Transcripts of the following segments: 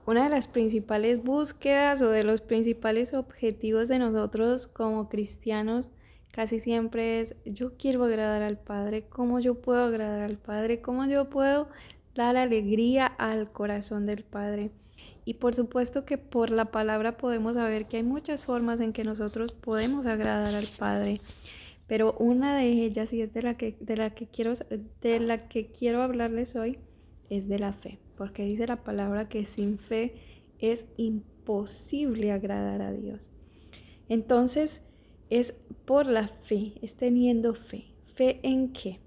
Una de las principales búsquedas o de los principales objetivos de nosotros como cristianos casi siempre es: yo quiero agradar al Padre. ¿Cómo yo puedo agradar al Padre? ¿Cómo yo puedo dar alegría al corazón del Padre? Y por supuesto que por la palabra podemos saber que hay muchas formas en que nosotros podemos agradar al Padre, pero una de ellas, y es de la que quiero hablarles hoy, es de la fe, porque dice la palabra que sin fe es imposible agradar a Dios. Entonces, es por la fe, es teniendo fe. ¿Fe en qué?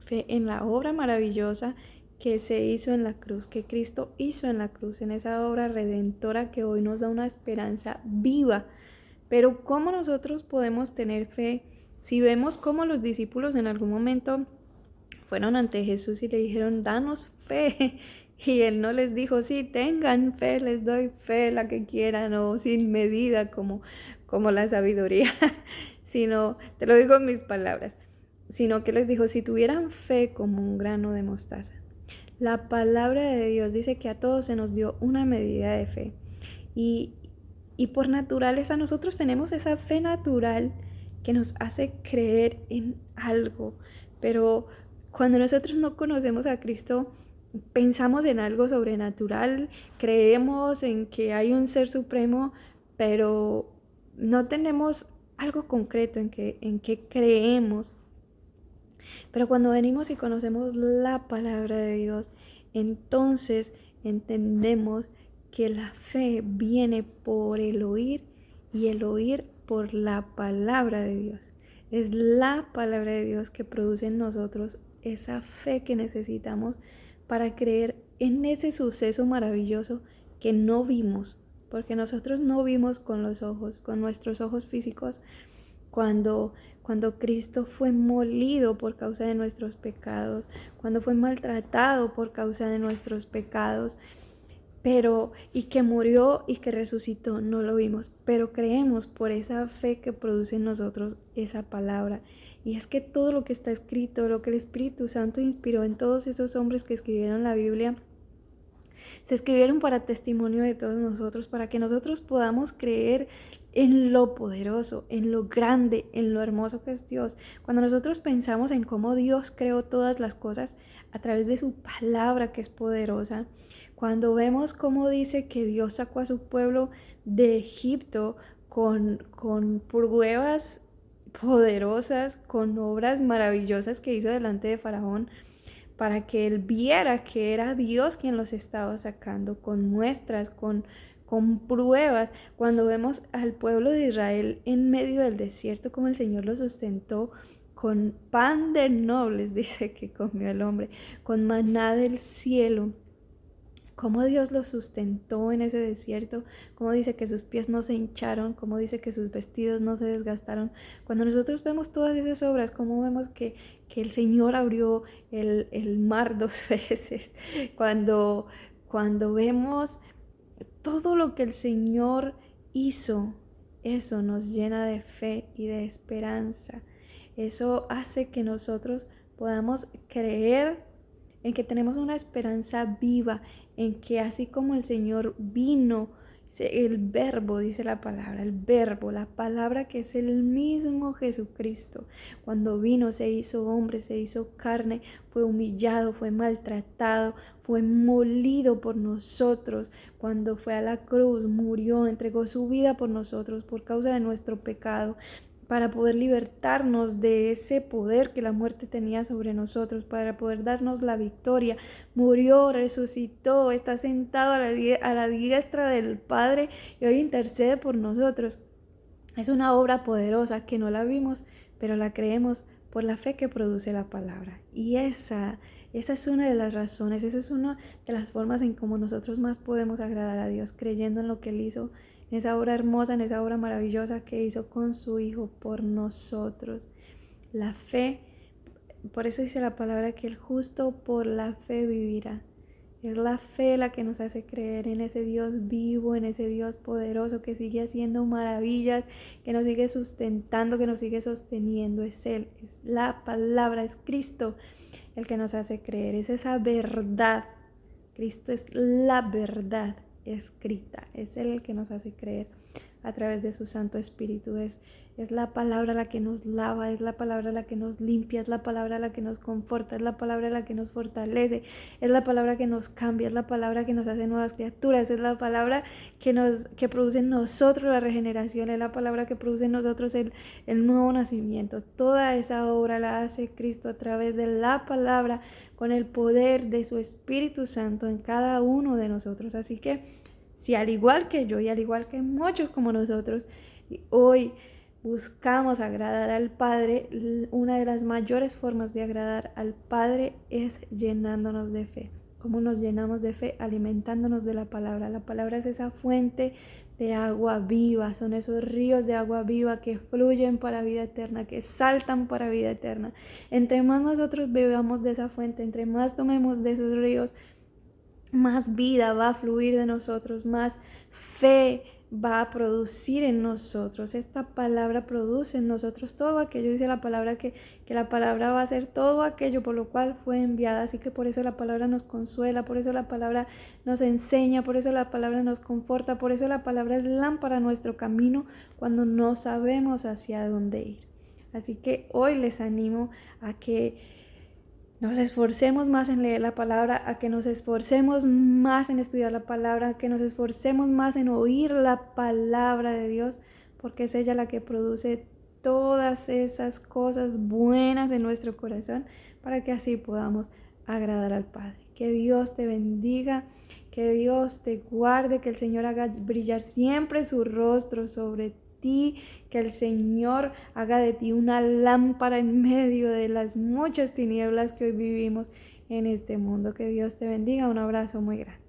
Fe en la obra maravillosa que se hizo en la cruz, que Cristo hizo en la cruz, en esa obra redentora que hoy nos da una esperanza viva. Pero ¿cómo nosotros podemos tener fe si vemos cómo los discípulos en algún momento fueron ante Jesús y le dijeron: danos fe? Y él no les dijo: sí, tengan fe, les doy fe, la que quieran, o sin medida como la sabiduría, sino, te lo digo en mis palabras, sino que les dijo: si tuvieran fe como un grano de mostaza. La palabra de Dios dice que a todos se nos dio una medida de fe. Y, y por naturaleza nosotros tenemos esa fe natural que nos hace creer en algo. Pero cuando nosotros no conocemos a Cristo, pensamos en algo sobrenatural, creemos en que hay un ser supremo, pero no tenemos algo concreto en que creemos. Pero cuando venimos y conocemos la palabra de Dios, entonces entendemos que la fe viene por el oír y el oír por la palabra de Dios. Es la palabra de Dios que produce en nosotros esa fe que necesitamos para creer en ese suceso maravilloso que no vimos, porque nosotros no vimos con los ojos, con nuestros ojos físicos, cuando, cuando Cristo fue molido por causa de nuestros pecados, cuando fue maltratado por causa de nuestros pecados, pero y que murió y que resucitó, no lo vimos, pero creemos por esa fe que produce en nosotros esa palabra. Y es que todo lo que está escrito, lo que el Espíritu Santo inspiró en todos esos hombres que escribieron la Biblia, se escribieron para testimonio de todos nosotros, para que nosotros podamos creer en lo poderoso, en lo grande, en lo hermoso que es Dios. Cuando nosotros pensamos en cómo Dios creó todas las cosas a través de su palabra que es poderosa, cuando vemos cómo dice que Dios sacó a su pueblo de Egipto con pruebas poderosas, con obras maravillosas que hizo delante de Faraón, para que él viera que era Dios quien los estaba sacando, con muestras, con pruebas. Cuando vemos al pueblo de Israel en medio del desierto, como el Señor lo sustentó con pan de nobles, dice que comió el hombre, con maná del cielo, cómo Dios los sustentó en ese desierto, cómo dice que sus pies no se hincharon, cómo dice que sus vestidos no se desgastaron. Cuando nosotros vemos todas esas obras, cómo vemos que el Señor abrió el mar 2 veces, cuando vemos todo lo que el Señor hizo, eso nos llena de fe y de esperanza. Eso hace que nosotros podamos creer en que tenemos una esperanza viva, en que así como el Señor vino, el verbo, dice la palabra, el verbo, la palabra que es el mismo Jesucristo, cuando vino se hizo hombre, se hizo carne, fue humillado, fue maltratado, fue molido por nosotros, cuando fue a la cruz, murió, entregó su vida por nosotros por causa de nuestro pecado, para poder libertarnos de ese poder que la muerte tenía sobre nosotros, para poder darnos la victoria. Murió, resucitó, está sentado a la diestra del Padre y hoy intercede por nosotros. Es una obra poderosa que no la vimos, pero la creemos por la fe que produce la palabra. Y esa es una de las razones, esa es una de las formas en cómo nosotros más podemos agradar a Dios, creyendo en lo que Él hizo, en esa obra hermosa, en esa obra maravillosa que hizo con su Hijo por nosotros. La fe, por eso dice la palabra que el justo por la fe vivirá. Es la fe la que nos hace creer en ese Dios vivo, en ese Dios poderoso que sigue haciendo maravillas, que nos sigue sustentando, que nos sigue sosteniendo. Es Él, es la palabra, es Cristo el que nos hace creer. Es esa verdad. Cristo es la verdad, escrita. Es Él el que nos hace creer a través de su Santo Espíritu. Es la palabra la que nos lava, es la palabra la que nos limpia, es la palabra la que nos conforta, es la palabra la que nos fortalece, es la palabra que nos cambia, es la palabra que nos hace nuevas criaturas, es la palabra que produce en nosotros la regeneración, es la palabra que produce en nosotros el nuevo nacimiento. Toda esa obra la hace Cristo a través de la palabra, con el poder de su Espíritu Santo en cada uno de nosotros. Así que si al igual que yo y al igual que muchos como nosotros, hoy buscamos agradar al Padre, una de las mayores formas de agradar al Padre es llenándonos de fe. ¿Cómo nos llenamos de fe? Alimentándonos de la palabra. La palabra es esa fuente de agua viva, son esos ríos de agua viva que fluyen para vida eterna, que saltan para vida eterna. Entre más nosotros bebamos de esa fuente, entre más tomemos de esos ríos, más vida va a fluir de nosotros, más fe va a producir en nosotros. Esta palabra produce en nosotros todo aquello, dice la palabra que la palabra va a ser todo aquello por lo cual fue enviada. Así que por eso la palabra nos consuela, por eso la palabra nos enseña, por eso la palabra nos conforta, por eso la palabra es lámpara a nuestro camino cuando no sabemos hacia dónde ir. Así que hoy les animo a que nos esforcemos más en leer la palabra, a que nos esforcemos más en estudiar la palabra, a que nos esforcemos más en oír la palabra de Dios, porque es ella la que produce todas esas cosas buenas en nuestro corazón para que así podamos agradar al Padre. Que Dios te bendiga, que Dios te guarde, que el Señor haga brillar siempre su rostro sobre ti, que el Señor haga de ti una lámpara en medio de las muchas tinieblas que hoy vivimos en este mundo. Que Dios te bendiga. Un abrazo muy grande.